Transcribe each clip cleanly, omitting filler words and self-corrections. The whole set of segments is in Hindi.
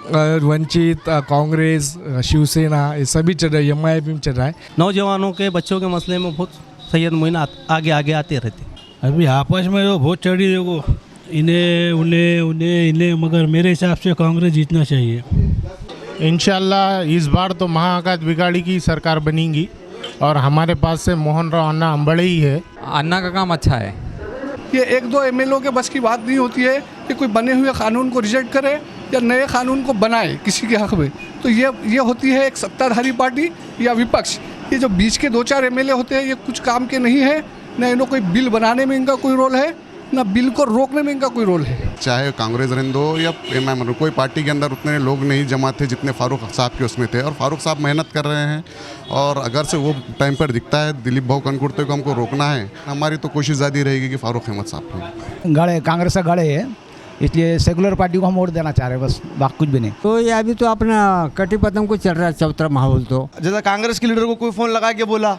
वंचित, कांग्रेस, शिवसेना, ये सभी चल रहा है, MIM चल रहा है। नौजवानों के बच्चों के मसले में बहुत सैयद मोइन आगे आगे आते रहते। अभी आपस में जो बहुत चढ़ी देखो, इन्हें उन्हें उन्हें इन्हें, मगर मेरे हिसाब से कांग्रेस जीतना चाहिए। इंशाल्लाह इस बार तो महाआकाश बिगाड़ी की सरकार बनेगी और हमारे पास से मोहन राव अन्ना अंबड़े ही है। अन्ना का काम अच्छा है। ये एक दो MLO के बस की बात नहीं होती है कि कोई बने हुए कानून को रिजेक्ट करे या नए कानून को बनाए किसी के हक में। तो ये होती है एक सत्ताधारी पार्टी या विपक्ष। ये जो बीच के 2-4 MLA होते हैं, ये कुछ काम के नहीं है। न इन्हों कोई बिल बनाने में इनका कोई रोल है, ना बिल को रोकने में इनका कोई रोल है। चाहे कांग्रेस रहने दो या MIM, कोई पार्टी के अंदर उतने लोग नहीं जमा थे जितने फारूक साहब के उसमें थे, और फारूक साहब मेहनत कर रहे हैं। और अगर से वो टाइम पर दिखता है दिलीप भाऊ कनकुर्ते को हमको रोकना है, हमारी तो कोशिश ज़्यादा रहेगी कि फारूक अहमद साहब को। गड़े कांग्रेस का गड़े है, इसलिए सेकुलर पार्टी को हम वोट देना चाह रहे हैं, बस बाकी कुछ भी नहीं। तो ये अभी तो अपना कटी पतंग को चल रहा है चौतरा माहौल। तो जैसा कांग्रेस के लीडर को कोई फ़ोन लगा के बोला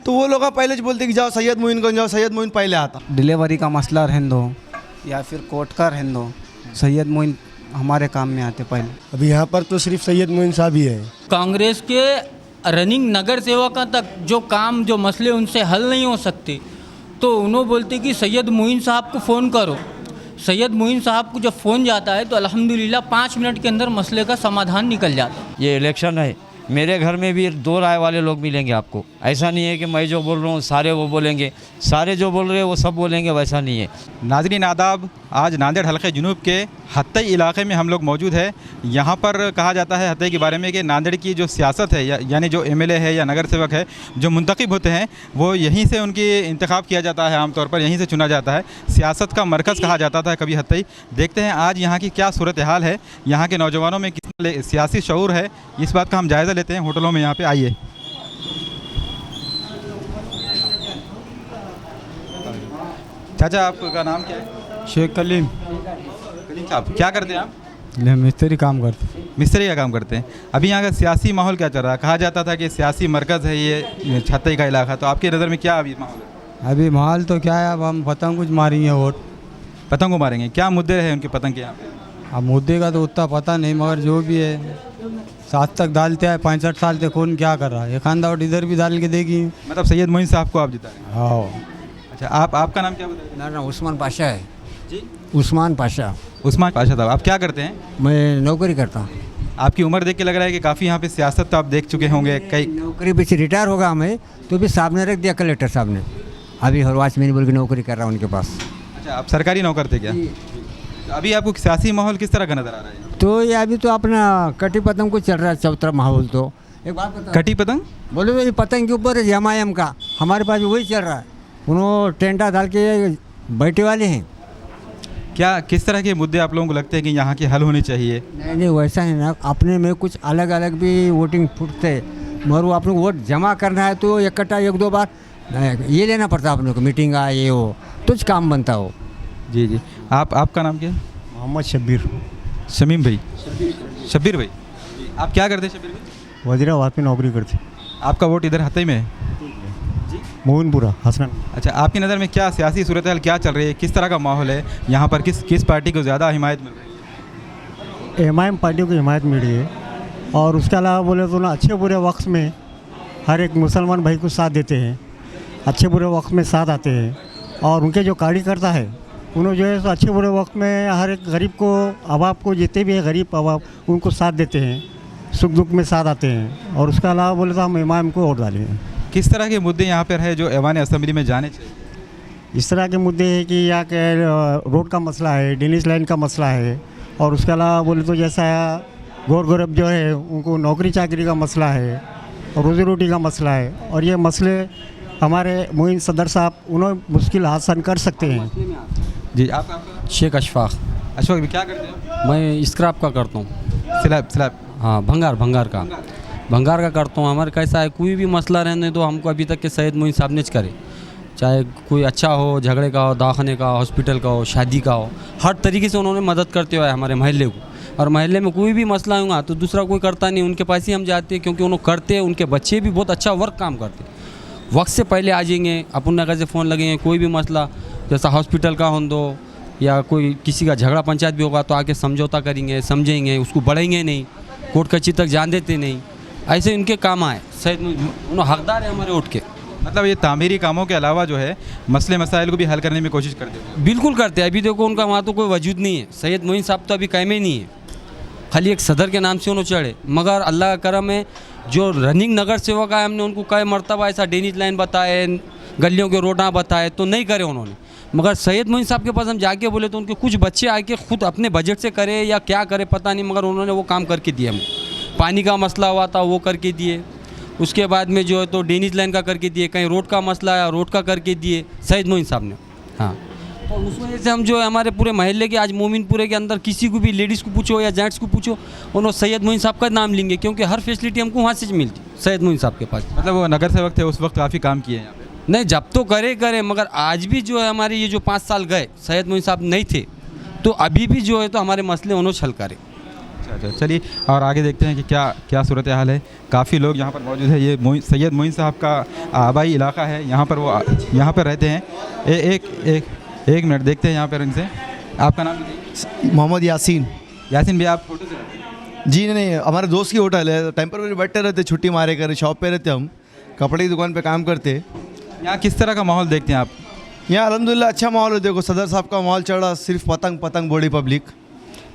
तो वो लोग पहले से बोलते कि जाओ सैयद मोइन को जाओ, सैयद मोइन पहले आता। डिलीवरी का मसला रहने दो या फिर कोर्ट का रहने दो, सैयद मोइन हमारे काम में आते पहले। अभी यहाँ पर तो सिर्फ सैयद मोइन साहब ही है। कांग्रेस के रनिंग नगर सेवकों तक जो काम जो मसले उनसे हल नहीं हो सकते, तो उन्होंने बोलते कि सैयद मोइन साहब को फ़ोन करो। सैयद मोइन साहब को जब फ़ोन जाता है तो अल्हम्दुलिल्लाह 5 मिनट के अंदर मसले का समाधान निकल जाता है। ये इलेक्शन है, मेरे घर में भी 2 राय वाले लोग मिलेंगे आपको। ऐसा नहीं है कि मैं जो बोल रहा हूँ सारे वो बोलेंगे, सारे जो बोल रहे हैं वो सब बोलेंगे, वैसा नहीं है। नाज़रीन आदाब, आज नांदेड़ हल्के जुनूब के हत्तई इलाके में हम लोग मौजूद है। यहाँ पर कहा जाता है हत्तई के बारे में कि नांदेड़ की जो सियासत है यानी जो MLA है या नगर सेवक है जो मुंतखब होते हैं वो यहीं से उनकी इंतखाब किया जाता है, आमतौर पर यहीं से चुना जाता है। सियासत का मरकज़ कहा जाता था कभी हत्तई। देखते हैं आज यहाँ की क्या सूरत हाल है, यहाँ के नौजवानों में कितना सियासी शऊर है, इस बात का हम जायज़ा लेते हैं होटलों में। यहाँ पर आइए। चाचा आपका नाम क्या है? शेख कलीम। कलीम साहब क्या करते हैं आप? मिस्त्री काम करते। मिस्त्री का काम करते हैं। अभी यहाँ का सियासी माहौल क्या चल रहा है? कहा जाता था कि सियासी मरकज़ है ये छत्तई का इलाका, तो आपकी नज़र में क्या अभी माहौल है? अभी माहौल तो क्या है, अब हम पतंग कुछ मारेंगे, वोट पतंग को मारेंगे। क्या मुद्दे हैं उनके पतंग के यहाँ पे? अब मुद्दे का तो उतना पता नहीं, मगर जो भी है 7 तक डालते हैं, 65 साल तक कौन क्या कर रहा है, एक आंधा वोट इधर भी डाल के देगी। मतलब सैयद मोइन साहब को आप जिता रहे हैं? हाँ। अच्छा, आपका नाम क्या बताइए? ना उस्मान पाशा है जी। उस्मान पाशा। उस्मान पाशा साहब, आप क्या करते हैं? मैं नौकरी करता हूँ। आपकी उम्र देख के लग रहा है कि काफ़ी यहाँ पे सियासत तो आप देख चुके होंगे। कई नौकरी पीछे रिटायर होगा हमें तो भी साहब ने रख दिया, कलेक्टर साहब ने। अभी हर वॉचमैन बोल के नौकरी कर रहा हूँ उनके पास। अच्छा, आप सरकारी नौकर थे क्या? तो अभी आपको सियासी माहौल किस तरह का नज़र आ रहा है? तो ये अभी तो अपना कटी पतंग को चल रहा है चौतरा माहौल। तो एक बात बता, कटी पतंग बोले तो ये पतंग के ऊपर है MIM का, हमारे पास भी वही चल रहा है। उन्होंने टेंटा डाल के बैठे वाले हैं। क्या किस तरह के मुद्दे आप लोगों को लगते हैं कि यहाँ के हल होने चाहिए? नहीं वैसा है ना, अपने में कुछ अलग अलग भी वोटिंग फुटते, मगर वो अपने वोट जमा करना है तो इकट्ठा 1-2 बार ये लेना पड़ता है अपने को, मीटिंग आ ये हो तो काम बनता हो। जी जी। आपका नाम क्या है? मोहम्मद शब्बीर। शमीम भाई, शब्बीर भाई, आप क्या करते हैं शब्बीर भाई? वजीराबाद में नौकरी करते। आपका वोट इधर हत्तई में है? मोहनपुरा हसनन। अच्छा, आपकी नज़र में क्या सियासी सूरत हाल क्या चल रही है, किस तरह का माहौल है यहाँ पर, किस पार्टी को ज़्यादा हिमायत मिल रही है? MIM पार्टी को हिमायत मिल रही है, और उसके अलावा बोले तो ना अच्छे बुरे वक्त में हर एक मुसलमान भाई को साथ देते हैं, अच्छे बुरे वक्त में साथ आते हैं। और उनके जो कार्यकर्ता है उन्होंने जो है तो अच्छे बुरे वक्त में हर एक गरीब को, अवाब को, जितने भी है गरीब अवाब, उनको साथ देते हैं, सुख दुख में साथ आते हैं। और उसके अलावा बोले तो हम MIM को वोट डालेंगे। किस तरह के मुद्दे यहाँ पर है जो ऐवान असेंबली में जाने चाहिए? इस तरह के मुद्दे हैं कि यहाँ के रोड का मसला है, ड्रेनेज लाइन का मसला है, और उसके अलावा बोले तो जैसा गौर गरीब जो है उनको नौकरी चाकरी का मसला है, रोज़ी रोटी का मसला है। और ये मसले हमारे मोइन सदर साहब उन्होंने मुश्किल आसान कर सकते हैं। जी। आप शेख अशफाक। अशफाक भी क्या करते हैं? मैं स्क्रैप का करता हूँ। स्लैब? हाँ, भंगार का करता हूँ। हमारे कैसा है, कोई भी मसला रहने तो हमको अभी तक के सैयद मोइन साहब ने करे, चाहे कोई अच्छा हो, झगड़े का हो, दवाखाने का, हॉस्पिटल का हो, शादी का हो, हर तरीके से उन्होंने मदद करते हुए हमारे महल्ले को। और महल्ले में कोई भी मसला होगा तो दूसरा कोई करता नहीं, उनके पास ही हम जाते हैं, क्योंकि उन्होंने करते हैं, उनके बच्चे भी बहुत अच्छा वर्क काम करते, वक्त से पहले आ जाएंगे, अपन नगर से फ़ोन लगेंगे, कोई भी मसला जैसा हॉस्पिटल का हो दो, या कोई किसी का झगड़ा पंचायत भी होगा तो आके समझौता करेंगे, समझेंगे, उसको बढ़ेंगे नहीं, कोर्ट कचहरी तक जान देते नहीं। ऐसे उनके काम आए, सैयद उन्होंने हकदार है हमारे वोट के। मतलब ये तामीरी कामों के अलावा जो है मसले मसाइल को भी हल करने में कोशिश करते हैं। बिल्कुल करते हैं। अभी देखो उनका वहाँ तो कोई वजूद नहीं है, सैयद मोइन साहब तो अभी कायम ही नहीं है, खाली एक सदर के नाम से उन्होंने चढ़े। मगर अल्लाह का करम है, जो रनिंग नगर सेवक आए हमने उनको कई मरतबा ऐसा ड्रेनेज लाइन बताए, गलियों के रोडा बताए तो नहीं करे उन्होंने। मगर सैयद मोइन साहब के पास हम जाके बोले तो उनके कुछ बच्चे आके खुद अपने बजट से करे या क्या करे पता नहीं, मगर उन्होंने वो काम करके दिए। हमें पानी का मसला हुआ था वो करके दिए, उसके बाद में जो है तो ड्रेनेज लाइन का करके दिए, कहीं रोड का मसला आया रोड का करके दिए सैयद मोइन साहब ने। हाँ, तो उस वजह से हम जो है हमारे पूरे महल्ले के आज मोमिनपुरे के अंदर किसी को भी लेडीज़ को पूछो या जेंट्स को पूछो, उन्होंने सैयद मोइन साहब का नाम लेंगे, क्योंकि हर फैसिलिटी हमको वहाँ से मिलती सैयद मोइन साहब के पास। मतलब वो नगर सेवक थे उस वक्त, काफ़ी काम किए हैं यहाँ पे। नहीं, जब तो करे मगर आज भी जो है हमारे ये जो 5 साल गए सैयद मोइन साहब नहीं थे, तो अभी भी जो है तो हमारे मसले उन्होंने हल करे। अच्छा, चलिए और आगे देखते हैं कि क्या क्या सूरत हाल है। काफ़ी लोग यहाँ पर मौजूद है। ये सैयद मोइन साहब का आबाई इलाका है, यहाँ पर वो यहाँ पर रहते हैं। एक मिनट देखते हैं यहाँ पर इनसे। आपका नाम मोहम्मद यासीन। यासीन भैया, आप फोटो से रहते हैं? जी नहीं, हमारे दोस्त की होटल है, टेम्पररी बैठते रहते, छुट्टी मारे कर शॉप पे रहते, हम कपड़े की दुकान पे काम करते। यहाँ किस तरह का माहौल देखते हैं आप? यहाँ अल्हम्दुलिल्लाह अच्छा माहौल है। देखो सदर साहब का माहौल चढ़ा, सिर्फ पतंग बड़ी पब्लिक।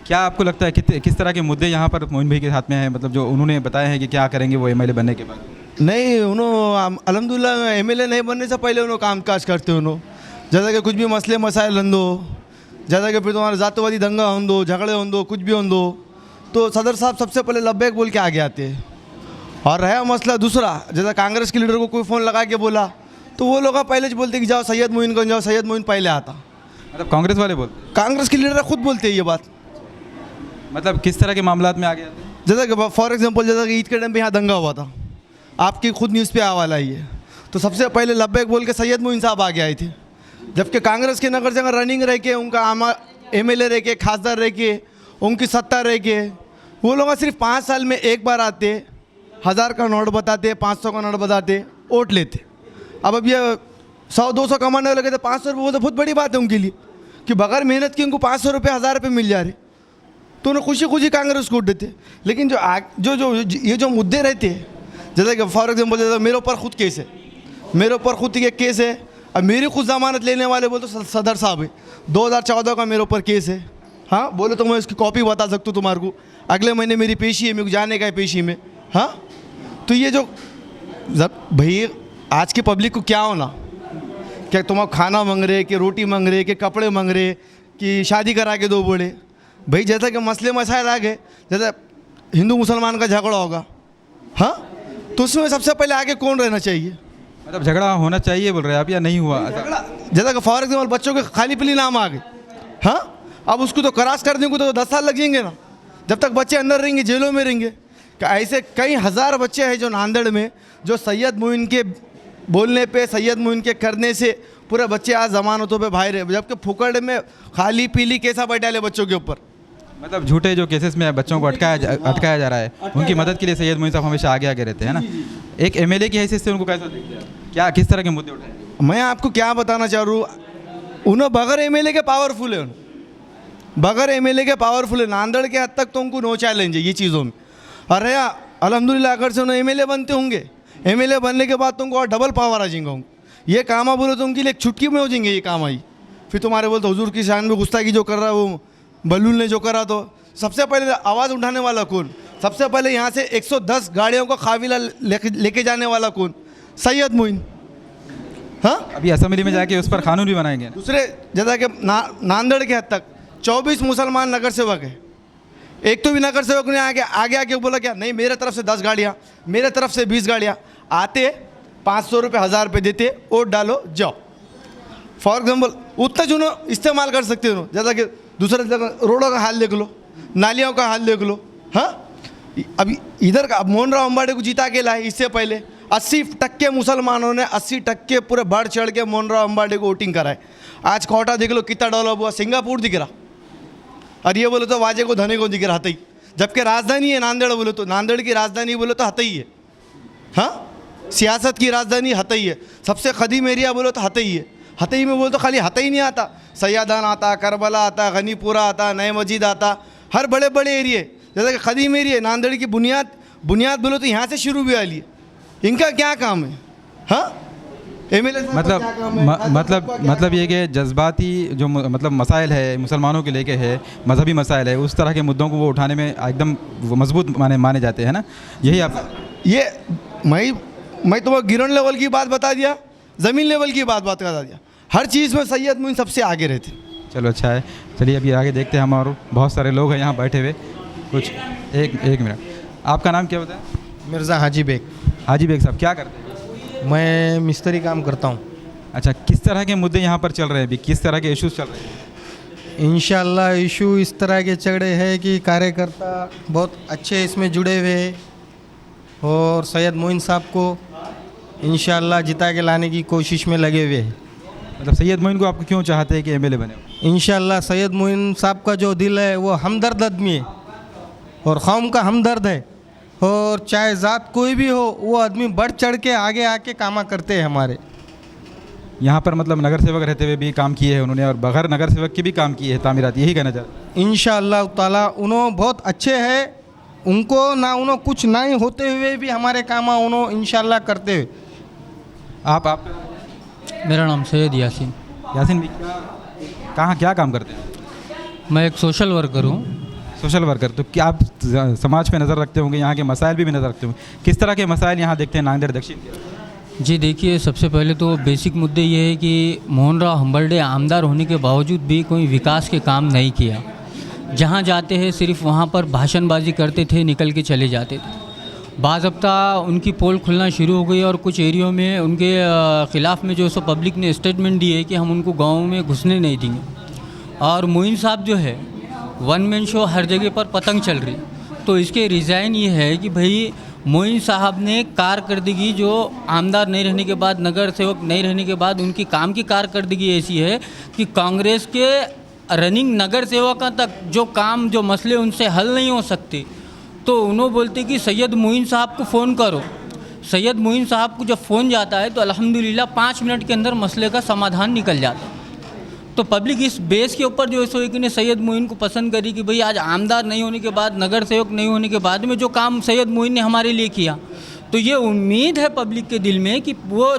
क्या आपको लगता है किस तरह के मुद्दे यहाँ पर मोइन भाई के हाथ में हैं, मतलब जो उन्होंने बताया है कि क्या करेंगे वो एमएलए बनने के बाद? नहीं, उन्होंने अल्हम्दुलिल्लाह एमएलए नहीं बनने से पहले उन्होंने काम काज करते उन्होंने, जैसा कि कुछ भी मसले मसाइल हों दो, जैसा कि फिर तुम्हारे जातवादी दंगा हों दो, झगड़े हों दो, कुछ भी हों दो, तो सदर साहब सबसे पहले लब्बैक बोल के आगे आते हैं। और रहा मसला दूसरा, जैसा कांग्रेस के लीडर को कोई फ़ोन लगा के बोला तो वो लोग पहले बोलते कि जाओ सैयद मोइन को जाओ, सैयद मोइन पहले आता। मतलब कांग्रेस वाले बोलते? कांग्रेस के लीडर खुद बोलते हैं ये बात। मतलब किस तरह के मामलात में आगे आते हैं? जैसा कि फॉर एग्जांपल जैसा कि ईद के टाइम पे यहाँ दंगा हुआ था, आपकी खुद न्यूज़ पे आवाज़ आई है, तो सबसे पहले लब्बैक बोल के सैयद मोइन साहब आगे आए थे। जबकि कांग्रेस के नगर जगह रनिंग रह के, उनका एमएलए रह के, खासदार रह के, उनकी सत्ता रह के, वो लोग सिर्फ 5 साल में एक बार आते, 1000 का नोट बताते, 500 का नोट बताते, वोट लेते। अब ये 100-200 कमाने लगे तो 500 रुपये, वो तो बहुत बड़ी बात है उनके लिए कि बगैर मेहनत की उनको 500 रुपये 1000 रुपये मिल जा रहे, तो उन्हें खुशी खुशी कांग्रेस को वोट देते। लेकिन ये जो मुद्दे रहते हैं, जैसे कि फॉर एग्जाम्पल जैसे मेरे ऊपर खुद केस है, मेरे ऊपर खुद एक केस है, अब मेरी खुद ज़मानत लेने वाले बोले तो सदर साहब है, 2014 का मेरे ऊपर केस है। हाँ, बोले तो मैं इसकी कॉपी बता सकता हूँ तुम्हारे को, अगले महीने मेरी पेशी है, मेरे को जाने का है पेशी में। हाँ, तो ये जो भाई आज की पब्लिक को क्या होना, क्या तुम खाना मांग रहे, कि रोटी मांग रहे, कि कपड़े मांग रहे, कि शादी करा के दो बोले भाई, जैसा कि मसले मसाइल आ गए, जैसे हिंदू मुसलमान का झगड़ा होगा, हाँ, तो उसमें सबसे पहले आगे कौन रहना चाहिए? मतलब झगड़ा होना चाहिए बोल रहे हैं आप, या नहीं हुआ? जैसा कि फॉर एग्जाम्पल बच्चों के खाली पीली नाम आ गए, हाँ, अब उसको तो क्रॉस करने को तो 10 साल लग जाएंगे ना, जब तक बच्चे अंदर रहेंगे, जेलों में रहेंगे। ऐसे कई हज़ार बच्चे हैं जो नांदेड़ में, जो सैयद मोइन के बोलने पे, सैयद मोइन के करने से पूरे बच्चे आज जमानतों पे बाहर है, जबकि फुकड़ में खाली पीली कैसा बैठा ले बच्चों के ऊपर। मतलब झूठे जो केसेस में बच्चों को अटकाया जा रहा है, उनकी मदद के लिए सैयद मोइन साहब हमेशा आगे रहते हैं ना। एक एमएलए की हैसियत से उनको कैसा देखते हैं, क्या किस तरह के मुद्दे उठाए? मैं आपको क्या बताना चाह रहा हूँ, उन्हें बगैर एमएलए के पावरफुल है, बगैर एमएलए के पावरफुल है। नांदेड़ के हद तक तो उनको नो चैलेंज है ये चीज़ों में। अरे अल्हम्दुलिल्लाह अगर से उन्हें एमएलए बनते होंगे, एमएलए बनने के बाद तुमको और डबल पावर आ जाएंगे। ये काम बोलो तो उनके लिए एक चुटकी में हो जाएंगे ये काम आई। फिर तुम्हारे बोलते हुजूर की शान में गुस्ताखी जो कर रहा है, वो बलूल ने जो करा, तो सबसे पहले आवाज़ उठाने वाला कौन? सबसे पहले यहाँ से 110 गाड़ियों का काफिला लेके जाने वाला कौन? सैयद मोइन। हाँ, अभी असेंबली में जाके उस पर कानून भी बनाएंगे। दूसरे जैसा कि नांदेड़ के हद तक 24 मुसलमान नगर सेवक है, एक तो भी नगर सेवक ने आगे बोला क्या नहीं, मेरे तरफ से 10 गाड़ियाँ, मेरे तरफ से 20 गाड़ियाँ, आते 500 रुपये 1000 रुपये देते, वोट डालो जाओ। फॉर एग्जाम्पल उतना जो इस्तेमाल कर सकते हो, जैसा कि दूसरे जगह रोडों का हाल देख लो, नालियों का हाल देख लो। हाँ, अभी इधर का मोहन राव अंबाड़े को जीता के लाए, इससे पहले 80% मुसलमानों ने 80% पूरे बढ़ चढ़ के मोहन राव अंबाड़े को वोटिंग कराए। आज कोटा देख लो कितना डेवलप हुआ, सिंगापुर दिख रहा, और ये बोले तो वाजे को धने को दिख रहा हतई, जबकि राजधानी है नांदेड़, बोले तो नांदेड़ की राजधानी बोले तो हतई है। हाँ, सियासत की राजधानी हतई है, सबसे कदीम एरिया बोलो तो हतई है। हतई में बोल तो खाली हतई नहीं आता, सैयदान आता, करबला आता, गनीपुरा आता, नए मस्जिद आता, हर बड़े बड़े एरिए जैसे कि कदीम एरिया नांदेड़ की बुनियाद बोलो तो यहाँ से शुरू भी वाली है। इनका क्या काम है? हाँ, एमएलए मतलब ये कि जज्बाती जो मतलब मसाइल है मुसलमानों के लेके है, मजहबी मसाइल है, उस तरह के मुद्दों को वो उठाने में एकदम मजबूत माने जाते हैं ना, यही आप ये मैं तुम्हें गिरन लेवल की बात बता दिया, ज़मीन लेवल की बात बता दिया, हर चीज़ में सैयद मोइन सबसे आगे रहते। चलो अच्छा है, चलिए अभी आगे देखते हैं हम, और बहुत सारे लोग हैं यहाँ बैठे हुए। कुछ एक मिनट, आपका नाम क्या बताया? मिर्ज़ा हाजी बेग। हाजी बेग साहब क्या करते हैं? मैं मिस्त्री काम करता हूँ। अच्छा, किस तरह के मुद्दे यहाँ पर चल रहे हैं अभी, किस तरह के इश्यूज चल रहे हैं? इंशाल्लाह इशू इस तरह के चढ़े हैं कि कार्यकर्ता बहुत अच्छे इसमें जुड़े हुए हैं और सैयद मोइन साहब को इंशाल्लाह जिता के लाने की कोशिश में लगे हुए हैं। मतलब सैयद मोइन को आप क्यों चाहते हैं कि एमएलए बने? इंशाल्लाह सैयद मोइन साहब का जो दिल है वो हमदर्द आदमी है और कौम का हमदर्द है, और चाहे ज़ात कोई भी हो वो आदमी बढ़ चढ़ के आगे आके कामा करते हैं हमारे यहाँ पर। मतलब नगर सेवक रहते हुए भी काम किए हैं उन्होंने, और बगैर नगर सेवक के भी काम किए हैं तामीरात, यही कहना चाहते हैं? इंशाअल्लाह ताला उन्होंने बहुत अच्छे हैं, उनको ना उन्होंने कुछ नहीं होते हुए भी हमारे काम उन्होंने इंशाअल्लाह करते हुए। आप मेरा नाम सैयद यासीन। यासीन भी कहाँ क्या काम करते हैं? मैं एक सोशल वर्कर हूँ। सोशल वर्कर, तो क्या आप समाज पे नज़र रखते होंगे, यहाँ के मसाइल भी नज़र रखते होंगे, किस तरह के मसाइल यहाँ देखते हैं नांदेड़ दक्षिण के? जी देखिए, सबसे पहले तो बेसिक मुद्दे ये है कि मोहन राव हम्बलडे आमदार होने के बावजूद भी कोई विकास के काम नहीं किया। जहाँ जाते हैं सिर्फ वहाँ पर भाषणबाजी करते थे, निकल के चले जाते थे। बाज़ाब्ता उनकी पोल खुलना शुरू हो गई और कुछ एरियो में उनके ख़िलाफ़ में जो सो पब्लिक ने स्टेटमेंट दिए कि हम उनको गाँव में घुसने नहीं देंगे। और मोइन साहब जो है वन मैन शो, हर जगह पर पतंग चल रही। तो इसके रिज़ाइन ये है कि भाई मोइन साहब ने कारकर्दगी जो आमदार नहीं रहने के बाद, नगर सेवक नहीं रहने के बाद, उनकी काम की कारकर्दगी ऐसी है कि कांग्रेस के रनिंग नगर सेवकों तक जो काम, जो मसले उनसे हल नहीं हो सकते, तो उन्होंने बोलते कि सैयद मोइन साहब को फ़ोन करो। सैयद मोइन साहब को जब फ़ोन जाता है तो अल्हम्दुलिल्लाह 5 मिनट के अंदर मसले का समाधान निकल जाता है। तो पब्लिक इस बेस के ऊपर जो है कि ने सैयद मोइन को पसंद करी कि भाई आज आमदार नहीं होने के बाद, नगर सेवक नहीं होने के बाद में जो काम सैयद मोइन ने हमारे लिए किया, तो ये उम्मीद है पब्लिक के दिल में कि वो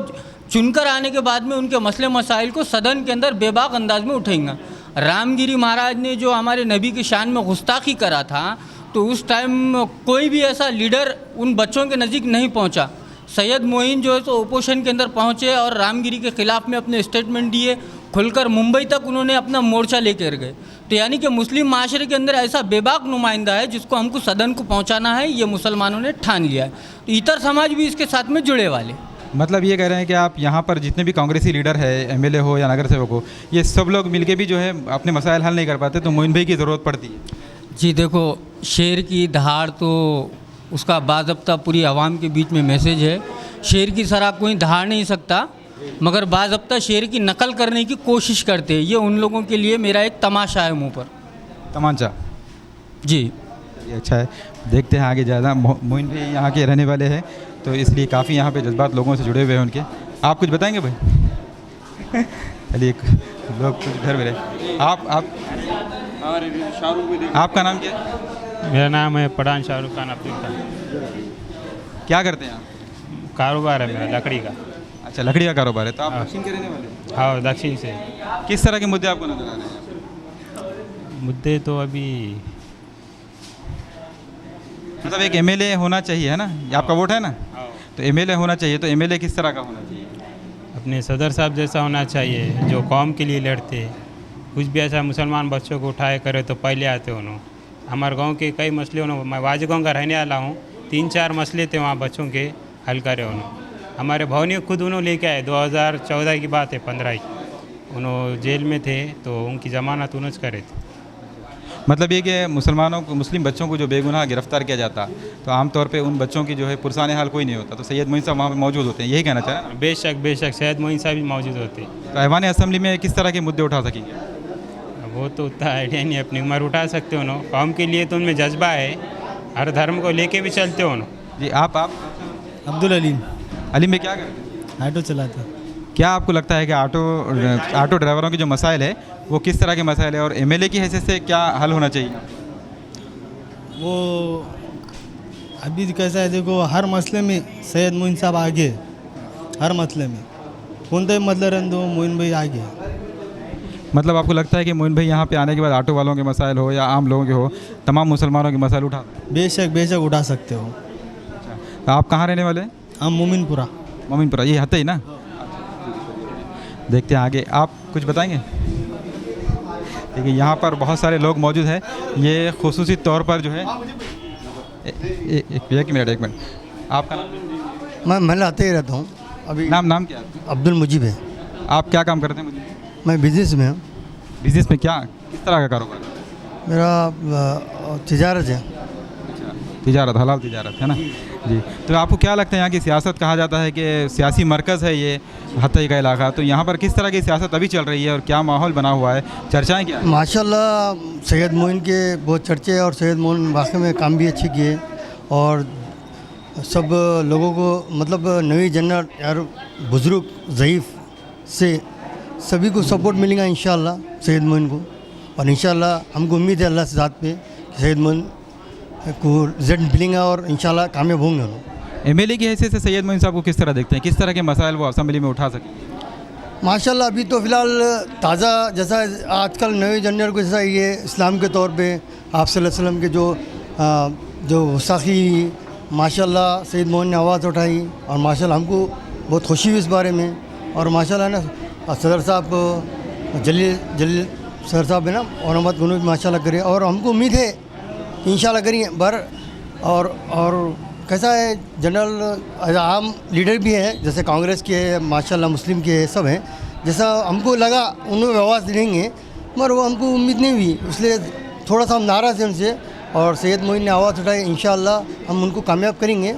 चुनकर आने के बाद में उनके मसले मसाइल को सदन के अंदर बेबाक अंदाज में उठाएंगे। रामगिरी महाराज ने जो हमारे नबी की शान में गुस्ताखी करा था, तो उस टाइम कोई भी ऐसा लीडर उन बच्चों के नज़दीक नहीं पहुंचा। सैयद मोइन जो है तो ओपोजिशन के अंदर पहुंचे और रामगिरी के ख़िलाफ़ में अपने स्टेटमेंट दिए, खुलकर मुंबई तक उन्होंने अपना मोर्चा लेकर गए। तो यानी कि मुस्लिम माशरे के अंदर ऐसा बेबाक नुमाइंदा है जिसको हमको सदन को पहुंचाना है, ये मुसलमानों ने ठान लिया है। तो इतर समाज भी इसके साथ में जुड़े वाले। मतलब ये कह रहे हैं कि आप यहाँ पर जितने भी कांग्रेसी लीडर है, एमएलए हो या नगर सेवक हो, ये सब लोग मिलके भी जो है अपने मसाइल हल नहीं कर पाते, तो मोइन भाई की ज़रूरत पड़ती है। जी देखो, शेर की दहाड़ तो उसका बाज़ाब्ता पूरी आवाम के बीच में मैसेज है। शेर की तरह कोई दहाड़ नहीं सकता, मगर बाज़ाब्ता शेर की नकल करने की कोशिश करते हैं। ये उन लोगों के लिए मेरा एक तमाशा है मुँह पर। तमाचा जी, ये अच्छा है। देखते हैं आगे ज़्यादा। मोइन भाई यहाँ के रहने वाले हैं, तो इसलिए काफ़ी यहाँ पे जज्बात लोगों से जुड़े हुए हैं उनके। आप कुछ बताएंगे भाई? चलिए, लोग कुछ घर में रहे। आपका नाम क्या है? मेरा नाम है पठान शाहरुख खान अब्दुल खान। क्या करते हैं आप? कारोबार है मेरा लकड़ी का। अच्छा, लकड़ी का कारोबार है। तो आप दक्षिण के रहने वाले? हाँ, दक्षिण से। किस तरह के मुद्दे आपको नजर आ रहे हैं? मुद्दे तो अभी मतलब एक एमएलए होना चाहिए, है ना? आपका वोट है ना? तो एमएलए होना चाहिए, तो एमएलए किस तरह का होना चाहिए? अपने सदर साहब जैसा होना चाहिए, जो कौम के लिए लड़ते। कुछ भी ऐसा मुसलमान बच्चों को उठाए करे तो पहले आते उन्होंने। हमारे गांव के कई मसले उन्होंने, मैं वाज गाँव का रहने वाला हूँ, 3-4 मसले थे वहाँ बच्चों के हल करे उन्होंने। हमारे भवनी खुद उन्होंने लेके आए, 2014 की बात है, 15 की। उन्होंने जेल में थे तो उनकी ज़मानत उन्होंने करे थे। मतलब ये कि मुसलमानों को, मुस्लिम बच्चों को जो बेगुनाह गिरफ्तार किया जाता, तो आमतौर पे उन बच्चों की जो है पुरसाने हाल कोई नहीं होता, तो सैयद मोइन साहब वहाँ पे मौजूद होते हैं, यही कहना चाहें? बेशक बेशक सैयद मोइन साहब भी मौजूद होते। तो ऐवान असम्बली में किस तरह के मुद्दे उठा सकेंगे? वो तो उतना आइडिया नहीं, अपनी उम्र उठा सकते हो ना। कौम के लिए तो उनमें जज्बा है, हर धर्म को लेके भी चलते हो ना। जी, आप अब्दुल अलीम। अलीम में क्या करते हैं? ऑटो चलाते हैं। क्या आपको लगता है कि ऑटो ड्राइवरों के जो मसाइल है वो किस तरह के मसाइल है और एमएलए की हैसियत से क्या हल होना चाहिए? वो अभी कैसा है, देखो हर मसले में सैयद मोइन साहब आगे है, हर मसले में कोणताही मसला रहने दो मोइन भाई आगे है। मतलब आपको लगता है कि मोइन भाई यहाँ पे आने के बाद ऑटो वालों के मसाइल हो या आम लोगों के हो, तमाम मुसलमानों के मसाइल उठा? बेशक उठा सकते हो। तो आप कहाँ रहने वाले हैं? हम मोमिनपुरा। मोमिनपुरा, ये हत्या ही ना? देखते हैं आगे, आप कुछ बताएंगे? देखिए यहाँ पर बहुत सारे लोग मौजूद हैं। ये खुसूसी तौर पर जो है एक मिनट आपका नाम? मैं लाते ही रहता हूँ अभी। नाम क्या? अब्दुल मुजीब है। आप क्या काम करते हैं? मुझे मैं बिज़नेस में हूँ। बिज़नेस में क्या, किस तरह का कारोबार? मेरा तिजारत है। तिजारत, हलाल तिजारत है ना जी। तो आपको क्या लगता है यहाँ की सियासत, कहा जाता है कि सियासी मरकज़ है ये हत्या का इलाका, तो यहाँ पर किस तरह की सियासत अभी चल रही है और क्या माहौल बना हुआ है, चर्चाएं क्या? माशाल्लाह सैयद मोइन के बहुत चर्चे हैं और सैयद मोइन वाकई में काम भी अच्छे किए और सब लोगों को मतलब नई जनर यार बुज़ुर्ग ज़ईफ़ से सभी को सपोर्ट मिलेगा इंशाल्लाह सैयद मोइन को। और इंशाल्लाह हमको उम्मीद है अल्लाह से ज़ात पे कि सैयद मोइन को रिजल्ट मिलेगा और इंशाल्लाह कामयाब होंगे लोग। एमएलए की हैसियत से सैयद मोइन साहब को किस तरह देखते हैं, किस तरह के मसाइल वो असेंबली में उठा सकें? माशाल्लाह अभी तो फ़िलहाल ताज़ा जैसा आजकल नए जनर को जैसा ये इस्लाम के तौर पे आप सल्लल्लाहु अलैहि वसल्लम के जो वसाखी माशाल्लाह सैयद मोइन ने आवाज़ उठाई और माशाल्लाह हमको बहुत खुशी हुई इस बारे में। और माशाल्लाह ना सदर साहब जलील सदर साहब है ना और अहमद गनू माशाल्लाह करे और हमको उम्मीद है कि इंशाल्लाह करेंगे बर। और कैसा है जनरल आम लीडर भी है जैसे कांग्रेस के है माशाल्लाह, मुस्लिम के है, सब हैं। जैसा हमको लगा उन्होंने आवाज़ देंगे मगर वो हमको उम्मीद नहीं हुई, इसलिए थोड़ा सा हम नाराज़ हैं उनसे। और सैयद मोइन ने आवाज़ उठाई, इंशाल्लाह हम उनको कामयाब करेंगे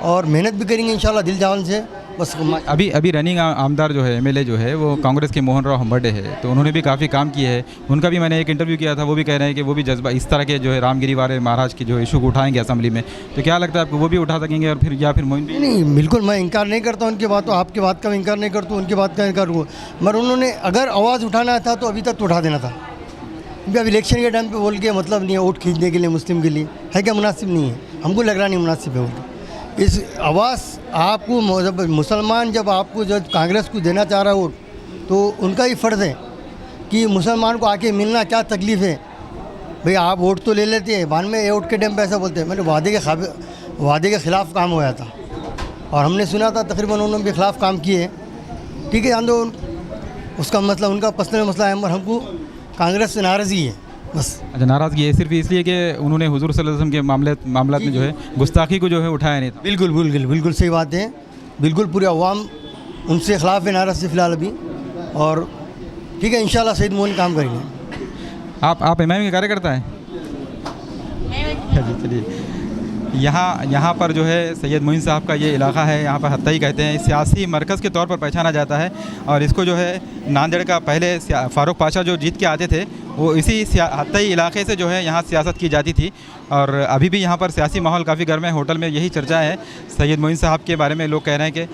और मेहनत भी करेंगे इंशाल्लाह दिल जान से बस। अभी रनिंग आमदार जो है एमएलए जो है वो कांग्रेस के मोहन राव हम्बर्डे है, तो उन्होंने भी काफ़ी काम किए हैं। उनका भी मैंने एक इंटरव्यू किया था, वो भी कह रहे हैं कि वो भी जज्बा इस तरह के जो है रामगिरी वाले महाराज के जो इशू को उठाएंगे असेंबली में। तो क्या लगता है आपको, वो भी उठा सकेंगे और फिर या फिर मोइन भी? नहीं बिल्कुल मैं इनकार नहीं करता उनकी बात, तो आपकी बात का इनकार नहीं करता, उनकी बात का इनकार करूँ। मगर उन्होंने अगर आवाज़ उठाना था तो अभी तक तो उठा देना था। अभी इलेक्शन के टाइम पे बोल के मतलब नहीं है, वोट खींचने के लिए मुस्लिम के लिए है क्या मुनासिब नहीं है, हमको लग रहा नहीं मुनासिब है वोट। इस आवाज़ आपको जब मुसलमान जब आपको जब कांग्रेस को देना चाह रहा है वोट तो उनका ही फ़र्ज़ है कि मुसलमान को आके मिलना क्या तकलीफ़ है भाई। आप वोट तो ले लेते हैं, बाद में वोट के टाइम पे ऐसा बोलते हैं। मैंने वादे के ख़िलाफ़ काम होया था और हमने सुना था तकरीबन उन्होंने भी ख़िलाफ़ काम किए। ठीक है, आंदो उसका मसला उनका पर्सनल मसला है, मगर हमको कांग्रेस से नाराज़गी है बस। अच्छा, नाराज़गी है सिर्फ इसलिए कि उन्होंने हुजूर सल्लल्लाहु अलैहि वसल्लम के मामले में जो है गुस्ताखी को जो है उठाया नहीं था। बिल्कुल सही बात है, बिल्कुल पूरे अवाम उनसे ख़िलाफ़ है नाराज़ से फ़िलहाल अभी। और ठीक है इंशाल्लाह सैयद मोइन काम करेंगे। आप एमआईएम के कार्यकर्ता हैं? चलिए, यहाँ पर जो है सैयद मोइन साहब का ये इलाका है, यहाँ पर हत्या ही कहते हैं, सियासी मरकज़ के तौर पर पहचाना जाता है। और इसको जो है नांदेड़ का पहले फ़ारूक पाशा जो जीत के आते थे वो इसी हत्या इलाके से जो है यहाँ सियासत की जाती थी। और अभी भी यहाँ पर सियासी माहौल काफ़ी गर्म है। होटल में यही चर्चा है सैयद मोइन साहब के बारे में, लोग कह रहे हैं कि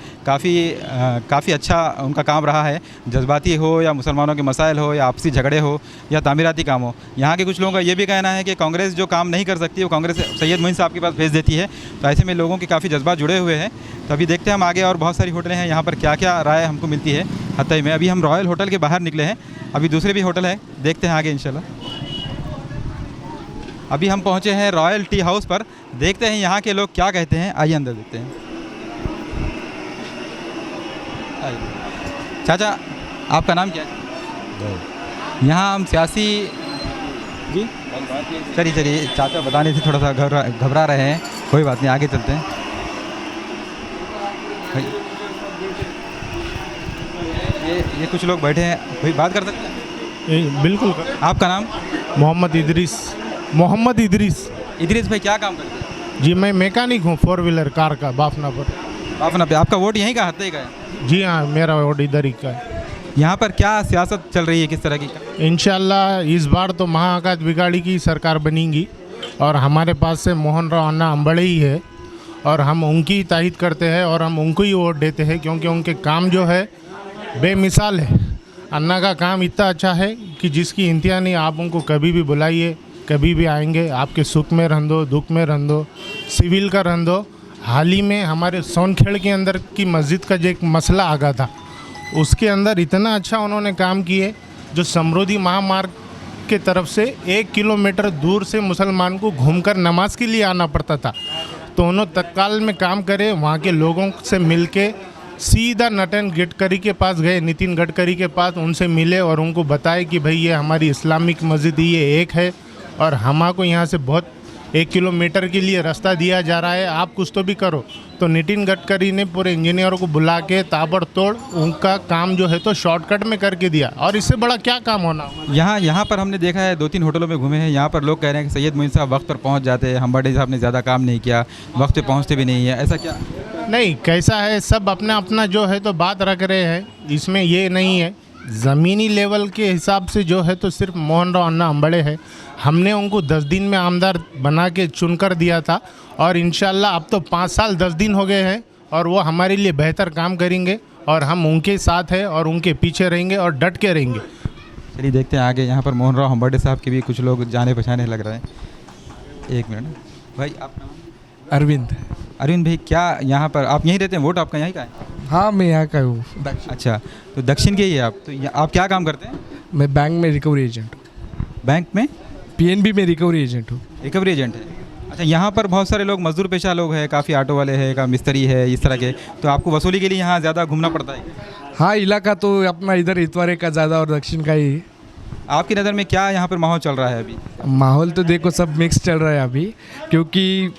काफ़ी अच्छा उनका काम रहा है, जज्बाती हो या मुसलमानों के मसाइल हो या आपसी झगड़े हो या तामीराती काम हो। यहाँ के कुछ लोगों का ये भी कहना है कि कांग्रेस जो काम नहीं कर सकती वो कांग्रेस सैयद मोइन साहब के पास भेज देती है। तो ऐसे में लोगों के काफ़ी जज्बात जुड़े हुए हैं। तो अभी देखते हैं हम आगे, और बहुत सारी होटलें हैं यहाँ पर क्या क्या राय हमको मिलती है हत्या में। अभी हम रॉयल होटल के बाहर निकले हैं, अभी दूसरे भी होटल है, देखते हैं आगे इंशाल्लाह। अभी हम पहुँचे हैं रॉयल टी हाउस पर, देखते हैं यहाँ के लोग क्या कहते हैं। आइए अंदर देखते हैं। चाचा आपका नाम क्या है? यहाँ हम सियासी जी चलिए चाचा बताने से थोड़ा सा घबरा रहे हैं, कोई बात नहीं, आगे चलते हैं। ये कुछ लोग बैठे हैं, कोई बात कर सकते हैं? बिल्कुल। आपका नाम? मोहम्मद इदरीस। इदरीस भाई क्या काम करते हैं? जी मैं मैकेनिक हूँ 4 व्हीलर कार का, बाफना पे। आपका वोट यहीं का हत्या का है? जी हाँ, मेरा वोट इधर ही का है। यहाँ पर क्या सियासत चल रही है, किस तरह की? इंशाल्लाह इस बार तो महाआकाश बिगाड़ी की सरकार बनेगी और हमारे पास से मोहन राव अन्ना अम्बड़े ही है और हम उनकी तायद करते हैं और हम उनको ही वोट देते हैं, क्योंकि उनके काम जो है बेमिसाल है। अन्ना का काम इतना अच्छा है कि जिसकी इंतहा नहीं। आप उनको कभी भी बुलाइए, कभी भी आएंगे। आपके सुख में रहन दो, दुख में रहन दो, सिविल का रहन दो। हाल ही में हमारे सोनखेड़ के अंदर की मस्जिद का जो एक मसला आ गया था, उसके अंदर इतना अच्छा उन्होंने काम किए। जो समृद्धि महामार्ग के तरफ से 1 किलोमीटर दूर से मुसलमान को घूमकर नमाज के लिए आना पड़ता था, तो उन्होंने तत्काल में काम करे। वहाँ के लोगों से मिल के सीधा नटन गडकरी के पास गए, नितिन गडकरी के पास, उनसे मिले और उनको बताए कि भाई ये हमारी इस्लामिक मस्जिद ये एक है और हमको यहाँ से बहुत 1 किलोमीटर के लिए रास्ता दिया जा रहा है, आप कुछ तो भी करो। तो नितिन गडकरी ने पूरे इंजीनियरों को बुला के ताबड़तोड़ उनका काम जो है तो शॉर्टकट में करके दिया। और इससे बड़ा क्या काम होना। यहाँ पर हमने देखा है 2-3 होटलों में घूमे हैं, यहाँ पर लोग कह रहे हैं कि सैयद मोइन साहब वक्त पर पहुँच जाते हैं, हम्बर्डे साहब ने ज़्यादा काम नहीं किया, वक्त पे पहुँचते भी नहीं है, ऐसा क्या? नहीं, कैसा है, सब अपना अपना जो है तो बात रख रहे हैं। इसमें ये नहीं है, ज़मीनी लेवल के हिसाब से जो है तो सिर्फ मोहन राव अन्ना अम्बड़े है। हमने उनको 10 दिन में आमदार बना के चुनकर दिया था और इंशाल्लाह अब तो 5 साल 10 दिन हो गए हैं और वो हमारे लिए बेहतर काम करेंगे और हम उनके साथ हैं और उनके पीछे रहेंगे और डट के रहेंगे। चलिए देखते हैं आगे। यहाँ पर मोहन राव हम्बर्डे साहब के भी कुछ लोग जाने पहचाने लग रहे हैं। 1 मिनट भाई, आप अरविंद। अरविंद भाई, क्या यहाँ पर आप यहीं रहते हैं? वोट आपका यहीं का है? हाँ, मैं यहाँ का हूँ। अच्छा, तो दक्षिण के ही है आप। तो आप क्या काम करते हैं? मैं बैंक में रिकवरी एजेंट हूँ। बैंक में? पीएनबी में रिकवरी एजेंट हूँ। रिकवरी एजेंट है। अच्छा, यहाँ पर बहुत सारे लोग मजदूर पेशा लोग हैं, काफ़ी ऑटो वाले हैं, का मिस्त्री है, इस तरह के, तो आपको वसूली के लिए यहाँ ज़्यादा घूमना पड़ता है? हाँ, इलाका तो अपना इधर इतवारे का ज़्यादा और दक्षिण का ही। आपकी नज़र में क्या यहाँ पर माहौल चल रहा है अभी? माहौल तो देखो सब मिक्स चल रहा है अभी, क्योंकि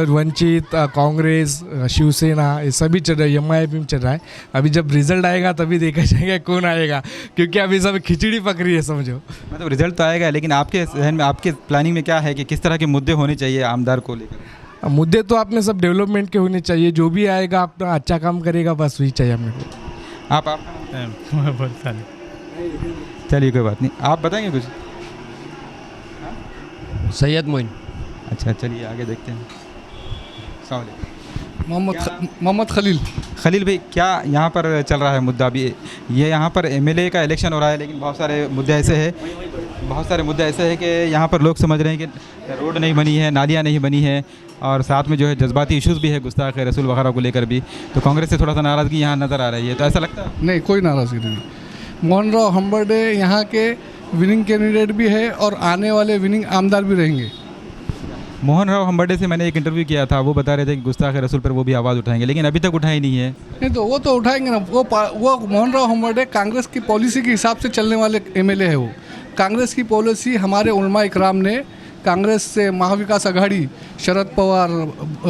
वंचित, कांग्रेस, शिवसेना ये सभी चल रहा है, MIM चल रहा है। अभी जब रिजल्ट आएगा तभी देखा जाएगा कौन आएगा, क्योंकि अभी सब खिचड़ी पक रही है समझो। मतलब रिजल्ट तो आएगा, लेकिन आपके जहन में, आपके प्लानिंग में क्या है कि किस तरह के मुद्दे होने चाहिए आमदार को लेकर? मुद्दे तो आपने सब डेवलपमेंट के होने चाहिए, जो भी आएगा अपना अच्छा काम करेगा, बस वही चाहिए हमें को। आप चलिए कोई बात नहीं, आप बताएंगे कुछ? सैयद मोइन। अच्छा, चलिए आगे देखते हैं। मोहम्मद खलील भाई, क्या यहाँ पर चल रहा है मुद्दा अभी? ये यहाँ पर MLA का इलेक्शन हो रहा है, लेकिन बहुत सारे मुद्दे ऐसे हैं कि यहाँ पर लोग समझ रहे हैं कि रोड नहीं बनी है, नालियाँ नहीं बनी है और साथ में जो है जज्बाती इश्यूज़ भी है, गुस्ताख रसूल वगैरह को लेकर भी। तो कांग्रेस से थोड़ा सा नाराज़गी यहाँ नज़र आ रही है, तो ऐसा लगता है? नहीं, कोई नाराज़गी नहीं। मोहन राव हम्बर्डे यहाँ के विनिंग कैंडिडेट भी है और आने वाले विनिंग आमदार भी रहेंगे। मोहन राव हम्बर्डे से मैंने एक इंटरव्यू किया था, वो बता रहे थे कि गुस्ताख रसूल पर वो भी आवाज़ उठाएंगे, लेकिन अभी तक उठाई नहीं है। नहीं, तो वो तो उठाएंगे ना। वो मोहन राव हम्बर्डे कांग्रेस की पॉलिसी के हिसाब से चलने वाले MLA है। वो कांग्रेस की पॉलिसी, हमारे उलमा इकराम ने कांग्रेस से महाविकास आघाड़ी, शरद पवार,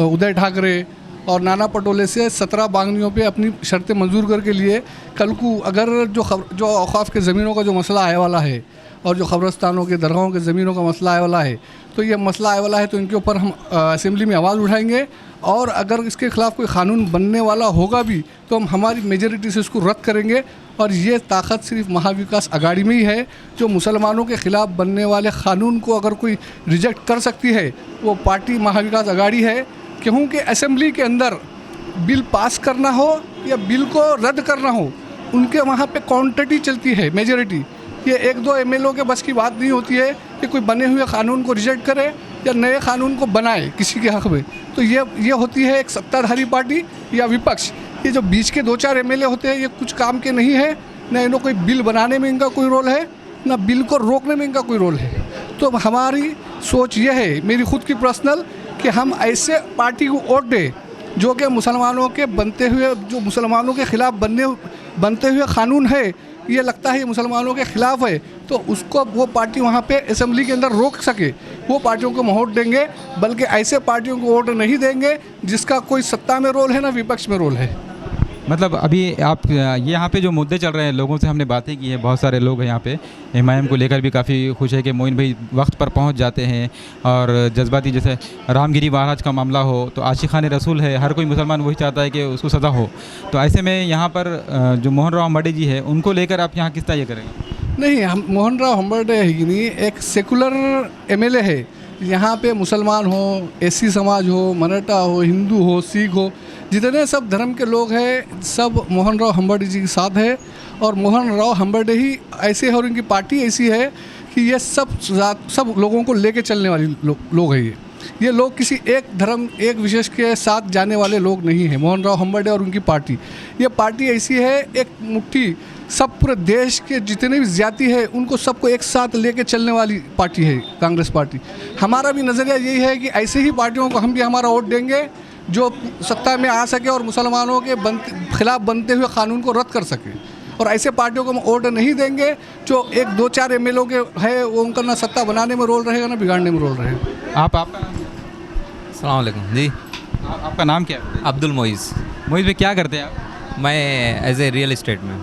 उदय ठाकरे और नाना पटोले से 17 बांगनियों पे अपनी शर्तें मंजूर करके लिए। कल को अगर जो औकाफ के ज़मीनों का जो मसला आए वाला है और जो ख़बरस्तानों के दरगाहों के ज़मीनों का मसला आए वाला है, तो ये मसला आए वाला है, तो इनके ऊपर हम असेंबली में आवाज़ उठाएंगे और अगर इसके ख़िलाफ़ कोई क़ानून बनने वाला होगा भी तो हम हमारी मेजॉरिटी से इसको रद्द करेंगे। और ये ताकत सिर्फ महाविकास आघाड़ी में ही है, जो मुसलमानों के ख़िलाफ़ बनने वाले क़ानून को अगर कोई रिजेक्ट कर सकती है, वो पार्टी महाविकास आघाड़ी है। क्योंकि असेंबली के अंदर बिल पास करना हो या बिल को रद्द करना हो, उनके वहाँ पे क्वांटिटी चलती है, मेजॉरिटी। ये 1-2 MLA के बस की बात नहीं होती है कि कोई बने हुए क़ानून को रिजेक्ट करे या नए क़ानून को बनाए किसी के हक़ में। तो ये होती है एक सत्ताधारी पार्टी या विपक्ष। ये जो बीच के 2-4 MLA होते हैं, ये कुछ काम के नहीं है, न इन्हों कोई बिल बनाने में इनका कोई रोल है, न बिल को रोकने में इनका कोई रोल है। तो हमारी सोच ये है, मेरी खुद की पर्सनल, कि हम ऐसे पार्टी को वोट दें जो कि मुसलमानों के जो मुसलमानों के ख़िलाफ़ बनते हुए क़ानून है, ये लगता है ये मुसलमानों के ख़िलाफ़ है, तो उसको वो पार्टी वहाँ पे असेंबली के अंदर रोक सके, वो पार्टियों को वोट देंगे। बल्कि ऐसे पार्टियों को वोट नहीं देंगे जिसका कोई सत्ता में रोल है ना विपक्ष में रोल है। मतलब अभी आप ये यहाँ पे जो मुद्दे चल रहे हैं, लोगों से हमने बातें की हैं, बहुत सारे लोग हैं यहाँ पे MIM को लेकर भी काफ़ी खुश है कि मोइन भाई वक्त पर पहुँच जाते हैं और जज्बाती, जैसे रामगिरी महाराज का मामला हो तो आशिक़ान रसूल है, हर कोई मुसलमान वही चाहता है कि उसको सज़ा हो। तो ऐसे में यहाँ पर जो मोहन राव हम्बर्डे जी है, उनको लेकर आप यहाँ किस तरह ये करेंगे? नहीं, हम मोहन राव हम्बर्डे है कि नहीं, एक सेकुलर MLA है। यहाँ पे मुसलमान हो, SC समाज हो, मराठा हो, हिंदू हो, सिख हो, जितने सब धर्म के लोग हैं, सब मोहन राव हम्बर्डे जी के साथ है। और मोहन राव हम्बर्डे ही ऐसे है और इनकी पार्टी ऐसी है कि ये सब लोगों को लेके चलने वाली लोग हैं। ये लोग किसी एक धर्म एक विशेष के साथ जाने वाले लोग नहीं हैं। मोहन राव हम्बर्डे और उनकी पार्टी, ये पार्टी ऐसी है, एक मुट्ठी सब पूरे देश के जितने भी जाति है उनको सबको एक साथ लेके चलने वाली पार्टी है कांग्रेस पार्टी। हमारा भी नज़रिया यही है कि ऐसे ही पार्टियों को हम भी हमारा वोट देंगे जो सत्ता में आ सके और मुसलमानों के खिलाफ बनते हुए कानून को रद्द कर सके। और ऐसे पार्टियों को हम वोट नहीं देंगे जो एक दो चार MLA के है, वो उनका ना सत्ता बनाने में रोल रहेगा ना बिगाड़ने में रोल रहेगा। आपका अस्सलाम वालेकुम जी। आपका नाम क्या है? अब्दुल मोइज़। मोइज़ भाई क्या करते हैं आप? मैं एज ए रियल इस्टेट में।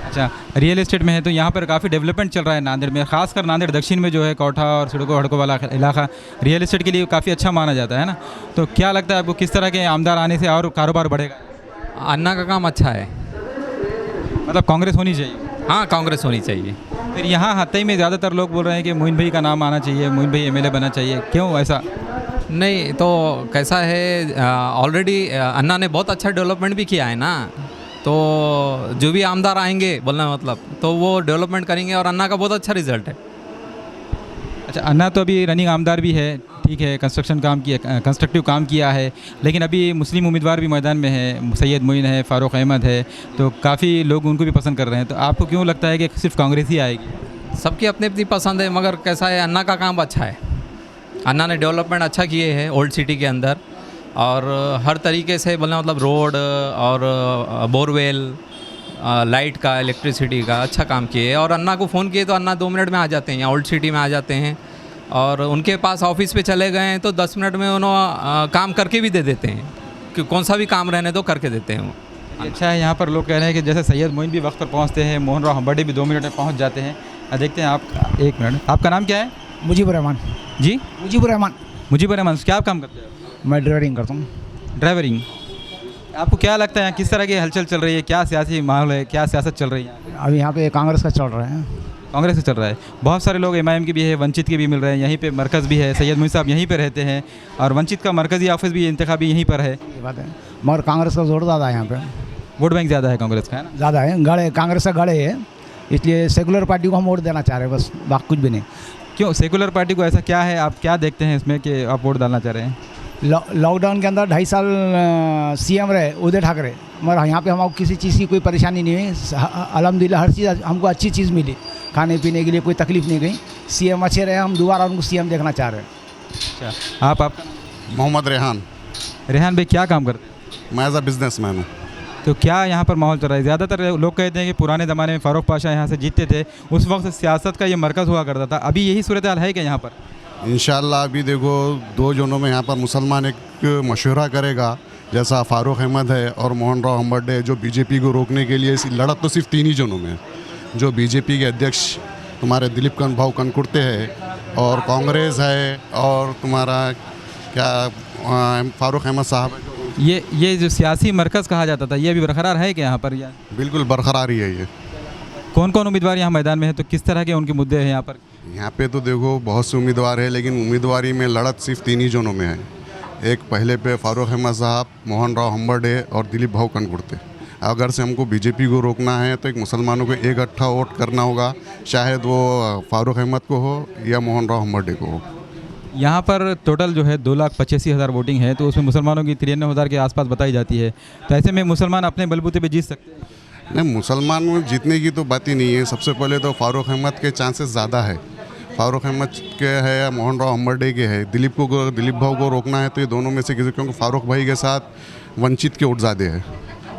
अच्छा, रियल एस्टेट में है तो यहाँ पर काफ़ी डेवलपमेंट चल रहा है नांदेड़ में, खासकर नांदेड़ दक्षिण में जो है कोठा और सड़कों हड़कों वाला इलाका रियल एस्टेट के लिए काफ़ी अच्छा माना जाता है ना। तो क्या लगता है आपको किस तरह के आमदार आने से और कारोबार बढ़ेगा? अन्ना का काम अच्छा है, मतलब कांग्रेस होनी चाहिए? हाँ, कांग्रेस होनी चाहिए। फिर यहाँ हत्तई में ज़्यादातर लोग बोल रहे हैं कि मोइन भाई का नाम आना चाहिए, मोइन भाई MLA बनना चाहिए, क्यों ऐसा? नहीं तो कैसा है, ऑलरेडी अन्ना ने बहुत अच्छा डेवलपमेंट भी किया है ना, तो जो भी आमदार आएंगे बोलना मतलब तो वो डेवलपमेंट करेंगे और अन्ना का बहुत अच्छा रिजल्ट है। अच्छा, अन्ना तो अभी रनिंग आमदार भी है, ठीक है, कंस्ट्रक्टिव काम किया है, लेकिन अभी मुस्लिम उम्मीदवार भी मैदान में है, सैयद मोइन है, फ़ारूक अहमद है, तो काफ़ी लोग उनको भी पसंद कर रहे हैं। तो आपको क्यों लगता है कि सिर्फ कांग्रेस ही आएगी? सबकी अपनी अपनी पसंद है, मगर कैसा है, अन्ना का काम अच्छा है। अन्ना ने डेवलपमेंट अच्छा किए हैं ओल्ड सिटी के अंदर, और हर तरीके से बोलना मतलब रोड और बोरवेल, लाइट का, इलेक्ट्रिसिटी का अच्छा काम किए। और अन्ना को फ़ोन किए तो अन्ना 2 मिनट में आ जाते हैं, यहाँ ओल्ड सिटी में आ जाते हैं, और उनके पास ऑफिस पे चले गए हैं तो 10 मिनट में उन्होंने काम करके भी दे देते हैं, कि कौन सा भी काम रहने दो करके देते हैं वो। अच्छा है, यहाँ पर लोग कह रहे हैं कि जैसे सैयद मोइन भी वक्त पर पहुँचते हैं, मोहन राव हम्बर्डे भी 2 मिनट में पहुँच जाते हैं। देखते हैं आप, 1 मिनट, आपका नाम क्या है? मुजीबुर रहमान। जी, मुजीबुर रहमान। मुजीबुर रहमान, क्या काम करते हैं? मैं ड्राइविंग करता हूँ। ड्राइवरिंग। आपको क्या लगता है किस तरह की हलचल चल रही है, क्या सियासी माहौल है, क्या सियासत चल रही है? अभी यहाँ पे कांग्रेस का चल रहा है। कांग्रेस से चल रहा है, बहुत सारे लोग MIM के भी है, वंचित के भी मिल रहे हैं, यहीं पे मरकज़ भी है, सैयद मोइन साहब यहीं पे रहते हैं, और वंचित का मरकज़ी ऑफिस भी इंतखाबी यहीं पर है। ये बात है, मगर कांग्रेस का जोर ज़्यादा है यहाँ पे, वोट बैंक ज़्यादा है कांग्रेस का, है ना? ज़्यादा है, गढ़े कांग्रेस का गढ़े है, इसलिए सेकुलर पार्टी को हम वोट देना चाह रहे हैं, बस बाकी कुछ भी नहीं। क्यों सेकुलर पार्टी को, ऐसा क्या है, आप क्या देखते हैं इसमें कि आप वोट डालना चाह रहे हैं? लॉकडाउन के अंदर 2.5 साल CM रहे उदय ठाकरे, मगर यहाँ पे हमको किसी चीज़ की कोई परेशानी नहीं हुई, अल्हम्दुलिल्लाह हर चीज़ हमको अच्छी चीज़ मिली, खाने पीने के लिए कोई तकलीफ़ नहीं गई। CM अच्छे रहे, हम दोबारा उनको CM देखना चाह रहे हैं। अच्छा, आपका? मोहम्मद रेहान। रेहान भाई क्या काम करते हैं? मैं एज अ बिजनेसमैन हूँ। तो क्या यहाँ पर माहौल चल रहा है? ज़्यादातर लोग कहते हैं कि पुराने ज़माने में फ़ारूक पाशा यहाँ से जीतते थे, उस वक्त सियासत का ये मरकज़ हुआ करता था, अभी यही सूरत हाल है क्या यहाँ पर? इंशाल्लाह अभी देखो 2 जोनों में यहाँ पर मुसलमान एक मशवरा करेगा, जैसा फ़ारूक अहमद है और मोहन राव हम्बर्डे, जो BJP को रोकने के लिए लड़त तो सिर्फ 3 ही जोनों में है। जो BJP के अध्यक्ष तुम्हारे दिलीप भाऊ कनकुर्ते है, और कांग्रेस है, और तुम्हारा क्या फ़ारूक अहमद साहब है। ये जो सियासी मरकज़ कहा जाता था, ये अभी बरकरार है क्या यहाँ पर? बिल्कुल बरकरार ही है। ये कौन कौन उम्मीदवार यहाँ मैदान में है, तो किस तरह के उनके मुद्दे हैं यहाँ पर? यहाँ पे तो देखो बहुत से उम्मीदवार है, लेकिन उम्मीदवारी में लड़त सिर्फ 3 ही जोनों में है। एक पहले पे फ़ारूक अहमद साहब, मोहन राव हम्बर्डे और दिलीप भाऊ कनकुर्ते। अगर से हमको BJP को रोकना है तो एक मुसलमानों को एक इकट्ठा वोट करना होगा, शायद वो फ़ारूक अहमद को हो या मोहन राव हम्बर्डे को हो। यहाँ पर टोटल जो है 2,85,000 वोटिंग है, तो उसमें मुसलमानों की 93,000 के आसपास बताई जाती है। तो ऐसे में मुसलमान अपने बलबूते पे जीत सकते हैं? नहीं, मुसलमान में जीतने की तो बात ही नहीं है। सबसे पहले तो फ़ारूक अहमद के चांसेस ज़्यादा है, फ़ारूक अहमद के है या मोहन राव हम्बर्डे के है। दिलीप भाऊ को रोकना है तो ये दोनों में से किसी, क्योंकि फ़ारूक भाई के साथ वंचित के वोट ज़्यादा है,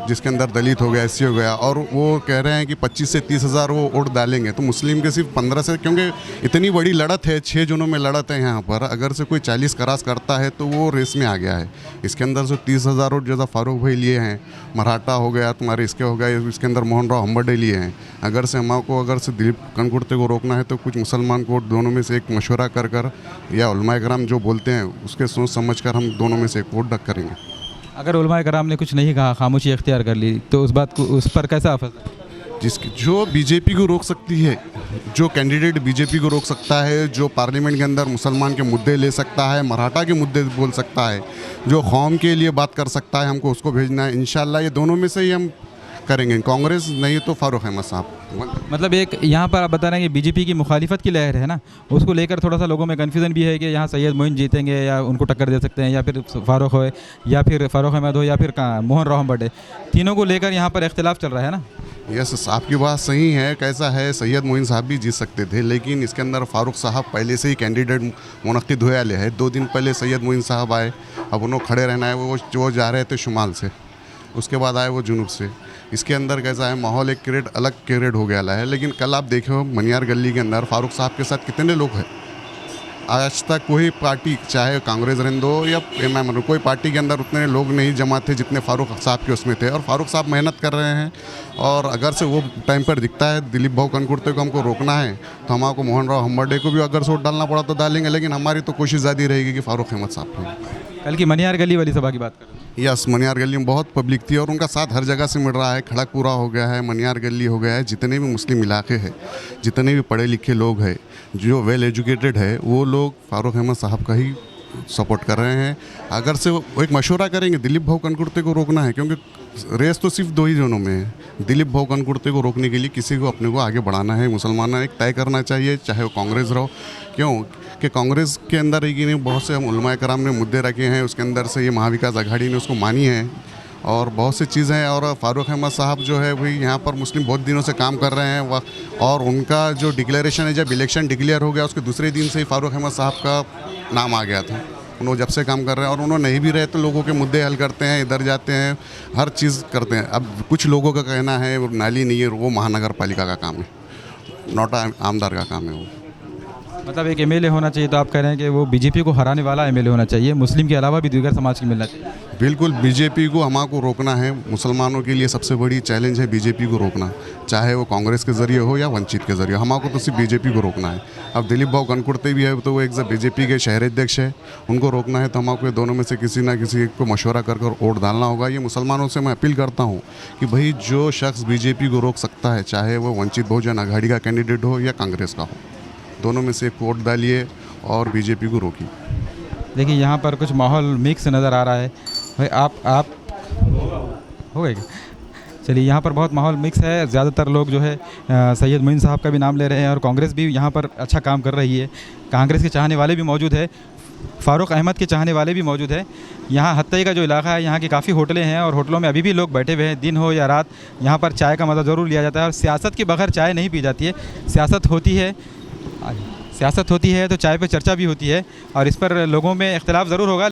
जिसके अंदर दलित हो गया, SC हो गया, और वो कह रहे हैं कि 25 से 30 हज़ार वो वोट डालेंगे, तो मुस्लिम के सिर्फ 15 से, क्योंकि इतनी बड़ी लड़त है, 6 जोनों में लड़त है यहाँ पर, अगर से कोई 40 क्रॉस करता है तो वो रेस में आ गया है। इसके अंदर से 30,000 वोट जैसा फ़ारूक भाई लिए हैं, मराठा हो गया तुम्हारे, इसके हो गया, इसके अंदर मोहन राव हम्बर्डे लिए हैं। अगर से अगर से दिलीप कनकुर्ते को रोकना है तो कुछ मुसलमान को दोनों में से एक मशवरा कर या उलमाए कराम जो बोलते हैं उसके सोच समझ कर हम दोनों में से एक वोट डक करेंगे। अगर उलमाए कराम ने कुछ नहीं कहा, खामोशी इख्तियार कर ली, तो उस बात को, उस पर कैसा असर? जो BJP को रोक सकती है, जो कैंडिडेट BJP को रोक सकता है, जो पार्लियामेंट के अंदर मुसलमान के मुद्दे ले सकता है, मराठा के मुद्दे बोल सकता है, जो कौम के लिए बात कर सकता है, हमको उसको भेजना है। इंशाल्लाह ये दोनों में से ही हम करेंगे, कांग्रेस नहीं तो फारूक अहमद साहब। मतलब एक यहाँ पर आप बता रहे हैं कि बीजेपी की मुखालिफत की लहर है ना, उसको लेकर थोड़ा सा लोगों में कन्फ्यूज़न भी है कि यहाँ सैयद मोइन जीतेंगे या उनको टक्कर दे सकते हैं, या फिर फारूक हो, या फिर फारूक अहमद हो, या फिर मोहन राव बटे, तीनों को लेकर यहाँ पर इख्तिलाफ चल रहा है ना। यस, आपकी बात सही है। कैसा है, सैयद मोइन साहब भी जीत सकते थे, लेकिन इसके अंदर फारूक साहब पहले से ही कैंडिडेट मुनक्किद हुए वाले हैं। 2 दिन पहले सैयद मोइन साहब आए, अब उन्होंने खड़े रहना है, वो जा रहे थे शुमाल से, उसके बाद आए वो जुनूब से। इसके अंदर कैसा है, माहौल एक अलग क्रिएट हो गया है। लेकिन कल आप देखो मनियार गली के अंदर फारूक साहब के साथ कितने लोग हैं। आज तक कोई पार्टी, चाहे कांग्रेस रहने दो या एमआईएम, कोई पार्टी के अंदर उतने लोग नहीं जमा थे जितने फारूक साहब के उसमें थे। और फारूक साहब मेहनत कर रहे हैं, और अगर से वो टाइम पर दिखता है दिलीप भाऊ कनकुर्ते को हमको रोकना है, तो हमको मोहन राव हम्बर्डे को भी अगर वोट डालना पड़ा तो डालेंगे, लेकिन हमारी तो कोशिश ज़्यादा रहेगी कि फारूक अहमद साहब को। कल की मनियार गली वाली सभा की बात करें, यस, मनियार गली में बहुत पब्लिक थी और उनका साथ हर जगह से मिल रहा है। खड़गपुरा हो गया है, मनियार गली हो गया है, जितने भी मुस्लिम इलाके हैं, जितने भी पढ़े लिखे लोग हैं, जो वेल एजुकेटेड है, वो लोग फारूक अहमद साहब का ही सपोर्ट कर रहे हैं। अगर से वो एक मशवरा करेंगे, दिलीप भाऊ कनकुर्ते को रोकना है, क्योंकि रेस तो सिर्फ 2 ही जोनों में है। दिलीप भाऊ कनकुर्ते को रोकने के लिए किसी को अपने को आगे बढ़ाना है, मुसलमानों ने एक तय करना चाहिए, चाहे वो कांग्रेस रहो। क्यों कि कांग्रेस के अंदर ही नहीं, बहुत से उलमाए कराम ने मुद्दे रखे हैं, उसके अंदर से ये महाविकास आघाड़ी ने उसको मानी है, और बहुत सी चीज़ें हैं। और फारूक अहमद साहब जो है वही यहाँ पर मुस्लिम बहुत दिनों से काम कर रहे हैं, और उनका जो डिक्लेरेशन है, जब इलेक्शन डिक्लेयर हो गया उसके दूसरे दिन से ही फारूक अहमद साहब का नाम आ गया था। उन्होंने जब से काम कर रहे हैं, और उन्होंने नहीं भी रहे तो लोगों के मुद्दे हल करते हैं, इधर जाते हैं, हर चीज़ करते हैं। अब कुछ लोगों का कहना है वो नाली नहीं है, वो महानगर पालिका का काम है, नॉट आमदार का काम है वो। मतलब एक एमएलए होना चाहिए, तो आप कह रहे हैं कि वो बीजेपी को हराने वाला एमएलए होना चाहिए, मुस्लिम के अलावा भी दीगर समाज की मिलना चाहिए। बिल्कुल, बीजेपी को हमको रोकना है। मुसलमानों के लिए सबसे बड़ी चैलेंज है बीजेपी को रोकना, चाहे वो कांग्रेस के ज़रिए हो या वंचित के ज़रिए, हमको तो सिर्फ बीजेपी को रोकना है। अब दिलीप भाऊ कनकुर्ते भी है, तो वो एक बीजेपी के शहर अध्यक्ष है, उनको रोकना है, तो हमको ये दोनों में से किसी ना किसी को मशवरा कर वोट डालना होगा। ये मुसलमानों से मैं अपील करता हूँ कि भाई जो शख्स बीजेपी को रोक सकता है, चाहे वो वंचित बहुजन आघाड़ी का कैंडिडेट हो या कांग्रेस का हो, दोनों में से एक वोट डालिए और बीजेपी को रोकिए। देखिए यहाँ पर कुछ माहौल मिक्स नज़र आ रहा है भाई। आप हो गए, चलिए यहाँ पर बहुत माहौल मिक्स है। ज़्यादातर लोग जो है सैयद मोइन साहब का भी नाम ले रहे हैं, और कांग्रेस भी यहाँ पर अच्छा काम कर रही है। कांग्रेस के चाहने वाले भी मौजूद है, फारूक अहमद के चाहने वाले भी मौजूद है। यहाँ हत्तई का जो इलाका है, यहाँ की काफ़ी होटलें हैं, और होटलों में अभी भी लोग बैठे हुए हैं। दिन हो या रात, यहाँ पर चाय का मज़ा ज़रूर लिया जाता है, और सियासत के बगैर चाय नहीं पी जाती है। सियासत होती है तो चाय पे चर्चा भी होती है, और इस पर लोगों में इख्तिलाफ ज़रूर होगा।